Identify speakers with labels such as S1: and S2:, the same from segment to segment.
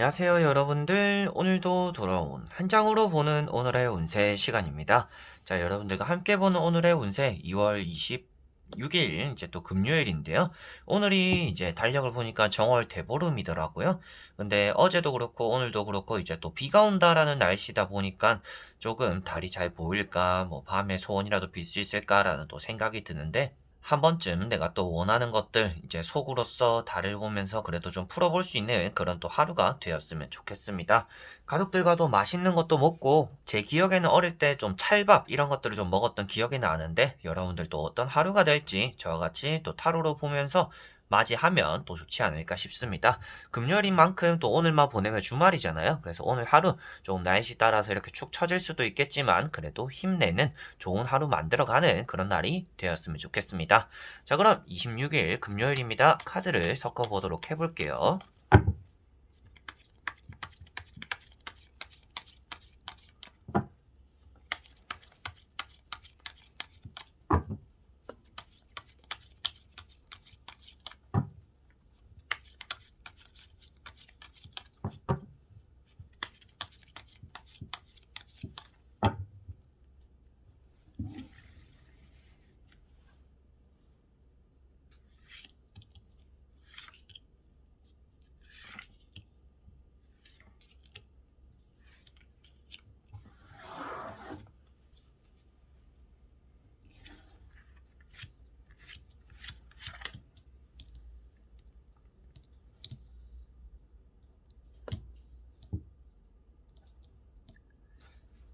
S1: 안녕하세요, 여러분들. 오늘도 돌아온 한 장으로 보는 오늘의 운세 시간입니다. 자, 여러분들과 함께 보는 오늘의 운세 2월 26일, 이제 또 금요일인데요. 오늘이 이제 달력을 보니까 정월 대보름이더라고요. 근데 어제도 그렇고 오늘도 그렇고 이제 또 비가 온다라는 날씨다 보니까 조금 달이 잘 보일까, 뭐 밤에 소원이라도 빌 수 있을까라는 또 생각이 드는데, 한 번쯤 내가 또 원하는 것들 이제 속으로서 달을 보면서 그래도 좀 풀어볼 수 있는 그런 또 하루가 되었으면 좋겠습니다. 가족들과도 맛있는 것도 먹고, 제 기억에는 어릴 때 좀 찰밥 이런 것들을 좀 먹었던 기억이 나는데, 여러분들도 어떤 하루가 될지 저와 같이 또 타로로 보면서 맞이하면 또 좋지 않을까 싶습니다. 금요일인 만큼 또 오늘만 보내면 주말이잖아요. 그래서 오늘 하루 좀 날씨 따라서 이렇게 축 처질 수도 있겠지만 그래도 힘내는 좋은 하루 만들어가는 그런 날이 되었으면 좋겠습니다. 자, 그럼 26일 금요일입니다. 카드를 섞어보도록 해볼게요.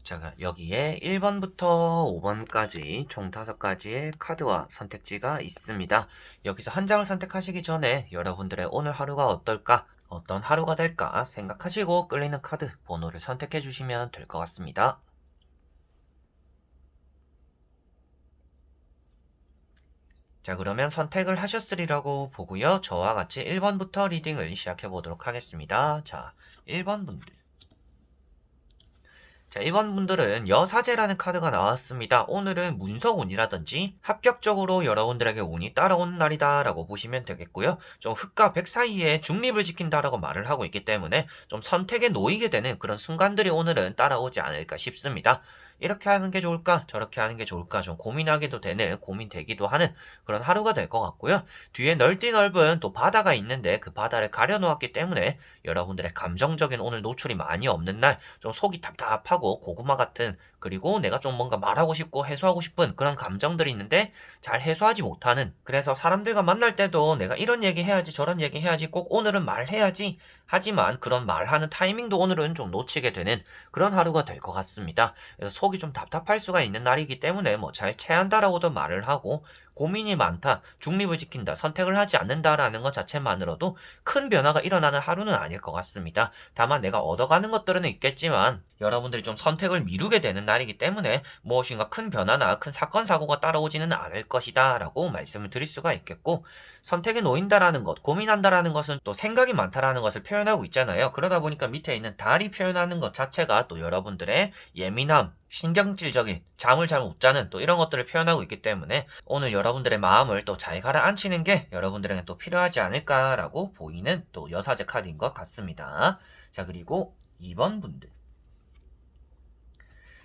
S1: 자, 여기에 1번부터 5번까지 총 5가지의 카드와 선택지가 있습니다. 여기서 한 장을 선택하시기 전에 여러분들의 오늘 하루가 어떨까? 어떤 하루가 될까 생각하시고 끌리는 카드 번호를 선택해 주시면 될 것 같습니다. 자, 그러면 선택을 하셨으리라고 보고요. 저와 같이 1번부터 리딩을 시작해 보도록 하겠습니다. 자, 1번 분들. 자, 1번 분들은 여사제라는 카드가 나왔습니다. 오늘은 문서운이라든지 합격적으로 여러분들에게 운이 따라오는 날이다 라고 보시면 되겠고요. 좀 흑과 백 사이에 중립을 지킨다라고 말을 하고 있기 때문에 좀 선택에 놓이게 되는 그런 순간들이 오늘은 따라오지 않을까 싶습니다. 이렇게 하는 게 좋을까 저렇게 하는 게 좋을까 좀 고민하게도 되는 고민되기도 하는 그런 하루가 될 것 같고요. 뒤에 넓디 넓은 또 바다가 있는데 그 바다를 가려놓았기 때문에 여러분들의 감정적인 오늘 노출이 많이 없는 날 좀 속이 답답하고 고구마 같은, 그리고 내가 좀 뭔가 말하고 싶고 해소하고 싶은 그런 감정들이 있는데 잘 해소하지 못하는, 그래서 사람들과 만날 때도 내가 이런 얘기 해야지 저런 얘기 해야지 꼭 오늘은 말해야지 하지만 그런 말하는 타이밍도 오늘은 좀 놓치게 되는 그런 하루가 될 것 같습니다. 그래서 속이 좀 답답할 수가 있는 날이기 때문에 뭐 잘 체한다라고도 말을 하고, 고민이 많다, 중립을 지킨다, 선택을 하지 않는다라는 것 자체만으로도 큰 변화가 일어나는 하루는 아닐 것 같습니다. 다만 내가 얻어가는 것들은 있겠지만 여러분들이 좀 선택을 미루게 되는 날이기 때문에 무엇인가 큰 변화나 큰 사건 사고가 따라오지는 않을 것이다 라고 말씀을 드릴 수가 있겠고, 선택에 놓인다라는 것, 고민한다라는 것은 또 생각이 많다라는 것을 표현하고 있잖아요. 그러다 보니까 밑에 있는 달이 표현하는 것 자체가 또 여러분들의 예민함, 신경질적인, 잠을 잘 못 자는 또 이런 것들을 표현하고 있기 때문에 오늘 여러분들의 마음을 또 잘 가라앉히는 게 여러분들에게 또 필요하지 않을까라고 보이는 또 여사제 카드인 것 같습니다. 자, 그리고 2번 분들.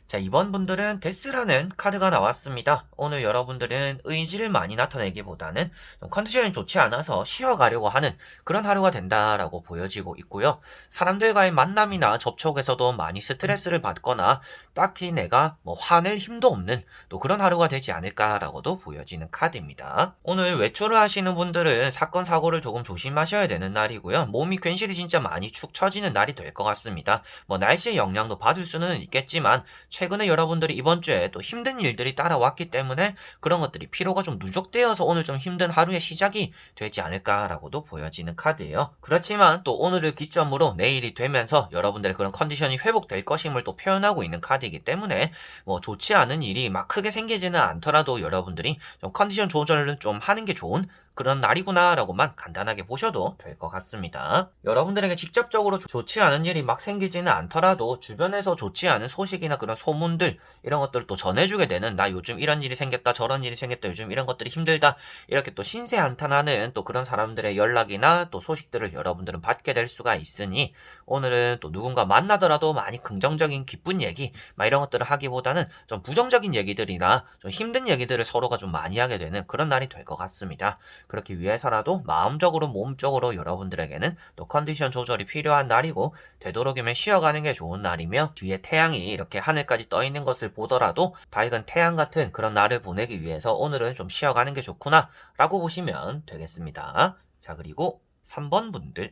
S1: 자, 이번 분들은 데스라는 카드가 나왔습니다. 오늘 여러분들은 의지를 많이 나타내기보다는 좀 컨디션이 좋지 않아서 쉬어가려고 하는 그런 하루가 된다라고 보여지고 있고요. 사람들과의 만남이나 접촉에서도 많이 스트레스를 받거나 딱히 내가 뭐 화낼 힘도 없는 또 그런 하루가 되지 않을까라고도 보여지는 카드입니다. 오늘 외출을 하시는 분들은 사건 사고를 조금 조심하셔야 되는 날이고요. 몸이 괜시리 진짜 많이 축 처지는 날이 될 것 같습니다. 뭐 날씨의 영향도 받을 수는 있겠지만 최근에 여러분들이 이번 주에 또 힘든 일들이 따라왔기 때문에 그런 것들이 피로가 좀 누적되어서 오늘 좀 힘든 하루의 시작이 되지 않을까라고도 보여지는 카드예요. 그렇지만 또 오늘을 기점으로 내일이 되면서 여러분들의 그런 컨디션이 회복될 것임을 또 표현하고 있는 카드이기 때문에 뭐 좋지 않은 일이 막 크게 생기지는 않더라도 여러분들이 좀 컨디션 조절을 좀 하는 게 좋은 그런 날이구나 라고만 간단하게 보셔도 될 것 같습니다. 여러분들에게 직접적으로 좋지 않은 일이 막 생기지는 않더라도 주변에서 좋지 않은 소식이나 그런 소문들 이런 것들을 또 전해주게 되는, 나 요즘 이런 일이 생겼다 저런 일이 생겼다 요즘 이런 것들이 힘들다, 이렇게 또 신세한탄하는 또 그런 사람들의 연락이나 또 소식들을 여러분들은 받게 될 수가 있으니, 오늘은 또 누군가 만나더라도 많이 긍정적인 기쁜 얘기 막 이런 것들을 하기보다는 좀 부정적인 얘기들이나 좀 힘든 얘기들을 서로가 좀 많이 하게 되는 그런 날이 될 것 같습니다. 그렇기 위해서라도 마음적으로 몸적으로 여러분들에게는 또 컨디션 조절이 필요한 날이고, 되도록이면 쉬어가는 게 좋은 날이며, 뒤에 태양이 이렇게 하늘까지 떠 있는 것을 보더라도 밝은 태양 같은 그런 날을 보내기 위해서 오늘은 좀 쉬어가는 게 좋구나 라고 보시면 되겠습니다. 자, 그리고 3번 분들.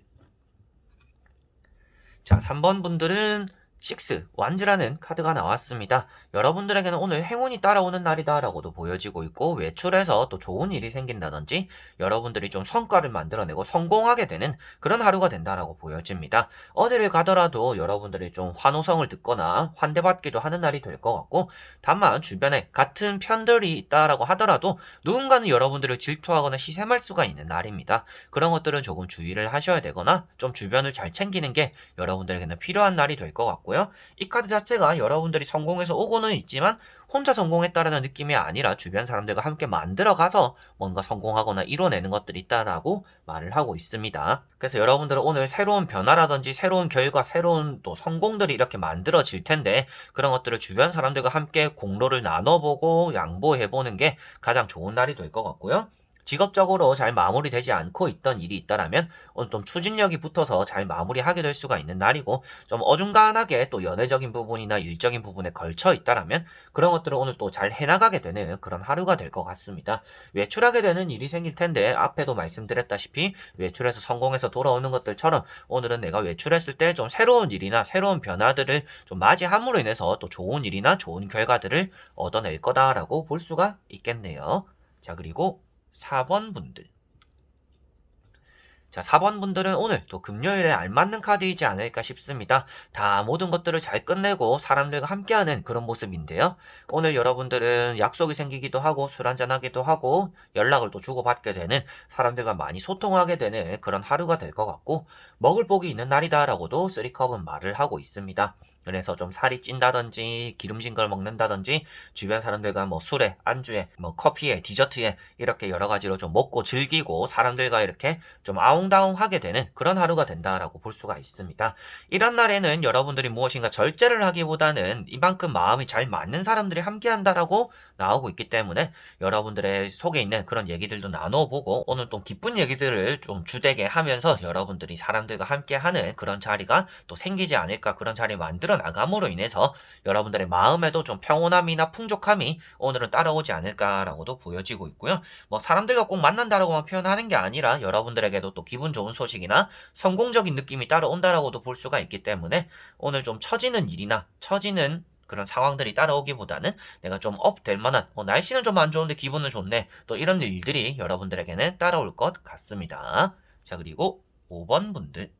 S1: 자, 3번 분들은 6, 완즈라는 카드가 나왔습니다. 여러분들에게는 오늘 행운이 따라오는 날이다 라고도 보여지고 있고, 외출해서 또 좋은 일이 생긴다든지 여러분들이 좀 성과를 만들어내고 성공하게 되는 그런 하루가 된다라고 보여집니다. 어디를 가더라도 여러분들이 좀 환호성을 듣거나 환대받기도 하는 날이 될 것 같고, 다만 주변에 같은 편들이 있다라고 하더라도 누군가는 여러분들을 질투하거나 시샘할 수가 있는 날입니다. 그런 것들은 조금 주의를 하셔야 되거나 좀 주변을 잘 챙기는 게 여러분들에게는 필요한 날이 될 것 같고요. 이 카드 자체가 여러분들이 성공해서 오고는 있지만 혼자 성공했다라는 느낌이 아니라 주변 사람들과 함께 만들어가서 뭔가 성공하거나 이뤄내는 것들이 있다라고 말을 하고 있습니다. 그래서 여러분들은 오늘 새로운 변화라든지 새로운 결과, 새로운 또 성공들이 이렇게 만들어질 텐데, 그런 것들을 주변 사람들과 함께 공로를 나눠보고 양보해보는 게 가장 좋은 날이 될 것 같고요. 직업적으로 잘 마무리되지 않고 있던 일이 있다라면 오늘 좀 추진력이 붙어서 잘 마무리하게 될 수가 있는 날이고, 좀 어중간하게 또 연애적인 부분이나 일적인 부분에 걸쳐 있다라면 그런 것들을 오늘 또 잘 해나가게 되는 그런 하루가 될 것 같습니다. 외출하게 되는 일이 생길 텐데, 앞에도 말씀드렸다시피 외출해서 성공해서 돌아오는 것들처럼 오늘은 내가 외출했을 때 좀 새로운 일이나 새로운 변화들을 좀 맞이함으로 인해서 또 좋은 일이나 좋은 결과들을 얻어낼 거다라고 볼 수가 있겠네요. 자, 그리고 4번 분들. 자, 4번 분들은 오늘 또 금요일에 알맞는 카드이지 않을까 싶습니다. 다 모든 것들을 잘 끝내고 사람들과 함께하는 그런 모습인데요. 오늘 여러분들은 약속이 생기기도 하고 술 한잔하기도 하고 연락을 또 주고받게 되는, 사람들과 많이 소통하게 되는 그런 하루가 될 것 같고, 먹을 복이 있는 날이다라고도 3컵은 말을 하고 있습니다. 그래서 좀 살이 찐다든지 기름진 걸 먹는다든지 주변 사람들과 뭐 술에 안주에 뭐 커피에 디저트에 이렇게 여러 가지로 좀 먹고 즐기고 사람들과 이렇게 좀 아웅다웅하게 되는 그런 하루가 된다라고 볼 수가 있습니다. 이런 날에는 여러분들이 무엇인가 절제를 하기보다는 이만큼 마음이 잘 맞는 사람들이 함께 한다라고 나오고 있기 때문에 여러분들의 속에 있는 그런 얘기들도 나눠보고, 오늘 또 기쁜 얘기들을 좀 주되게 하면서 여러분들이 사람들과 함께 하는 그런 자리가 또 생기지 않을까, 그런 자리 만들어 나감으로 인해서 여러분들의 마음에도 좀 평온함이나 풍족함이 오늘은 따라오지 않을까라고도 보여지고 있고요. 뭐 사람들과 꼭 만난다라고만 표현하는 게 아니라 여러분들에게도 또 기분 좋은 소식이나 성공적인 느낌이 따라온다라고도 볼 수가 있기 때문에, 오늘 좀 처지는 일이나 처지는 그런 상황들이 따라오기보다는 내가 좀 업 될 만한, 날씨는 좀 안 좋은데 기분은 좋네, 또 이런 일들이 여러분들에게는 따라올 것 같습니다. 자, 그리고 5번 분들.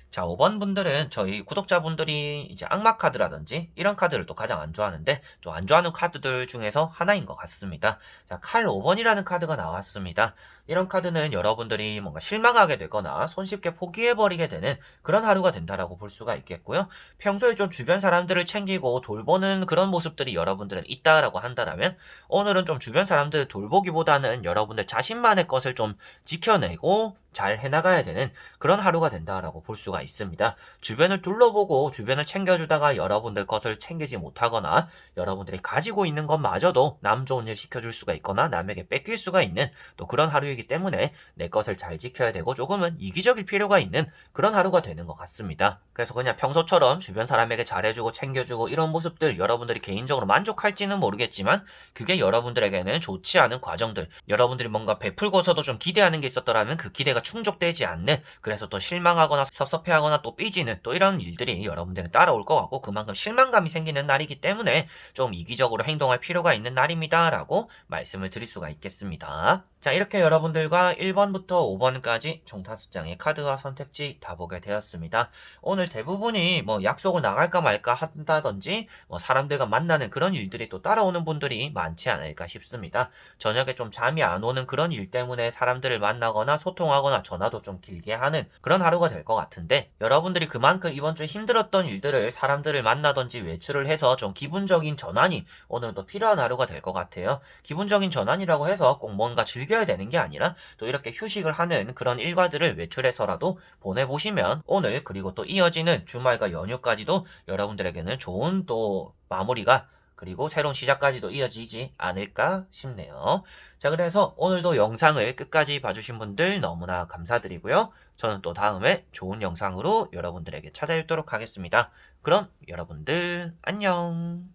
S1: 자, 5번 분들은 저희 구독자분들이 이제 악마 카드라든지 이런 카드를 또 가장 안 좋아하는데, 좀 안 좋아하는 카드들 중에서 하나인 것 같습니다. 자, 칼 5번이라는 카드가 나왔습니다. 이런 카드는 여러분들이 뭔가 실망하게 되거나 손쉽게 포기해버리게 되는 그런 하루가 된다라고 볼 수가 있겠고요. 평소에 좀 주변 사람들을 챙기고 돌보는 그런 모습들이 여러분들은 있다라고 한다면, 오늘은 좀 주변 사람들을 돌보기보다는 여러분들 자신만의 것을 좀 지켜내고 잘 해나가야 되는 그런 하루가 된다라고 볼 수가 있습니다. 주변을 둘러보고 주변을 챙겨주다가 여러분들 것을 챙기지 못하거나 여러분들이 가지고 있는 것마저도 남 좋은 일 시켜줄 수가 있거나 남에게 뺏길 수가 있는 또 그런 하루이기 때문에 내 것을 잘 지켜야 되고 조금은 이기적일 필요가 있는 그런 하루가 되는 것 같습니다. 그래서 그냥 평소처럼 주변 사람에게 잘해주고 챙겨주고 이런 모습들 여러분들이 개인적으로 만족할지는 모르겠지만, 그게 여러분들에게는 좋지 않은 과정들, 여러분들이 뭔가 베풀고서도 좀 기대하는 게 있었더라면 그 기대가 충족되지 않는, 그래서 또 실망하거나 섭섭해하거나 또 삐지는 또 이런 일들이 여러분들은 따라올 것 같고, 그만큼 실망감이 생기는 날이기 때문에 좀 이기적으로 행동할 필요가 있는 날입니다 라고 말씀을 드릴 수가 있겠습니다. 자, 이렇게 여러분들과 1번부터 5번까지 총 5장의 카드와 선택지 다 보게 되었습니다. 오늘 대부분이 뭐 약속을 나갈까 말까 한다든지 뭐 사람들과 만나는 그런 일들이 또 따라오는 분들이 많지 않을까 싶습니다. 저녁에 좀 잠이 안 오는 그런 일 때문에 사람들을 만나거나 소통하거나 하거나 전화도 좀 길게 하는 그런 하루가 될 것 같은데, 여러분들이 그만큼 이번 주에 힘들었던 일들을 사람들을 만나든지 외출을 해서 좀 기분적인 전환이 오늘도 필요한 하루가 될 것 같아요. 기분적인 전환이라고 해서 꼭 뭔가 즐겨야 되는 게 아니라 또 이렇게 휴식을 하는 그런 일과들을 외출해서라도 보내보시면 오늘 그리고 또 이어지는 주말과 연휴까지도 여러분들에게는 좋은 또 마무리가 그리고 새로운 시작까지도 이어지지 않을까 싶네요. 자, 그래서 오늘도 영상을 끝까지 봐주신 분들 너무나 감사드리고요. 저는 또 다음에 좋은 영상으로 여러분들에게 찾아뵙도록 하겠습니다. 그럼 여러분들 안녕.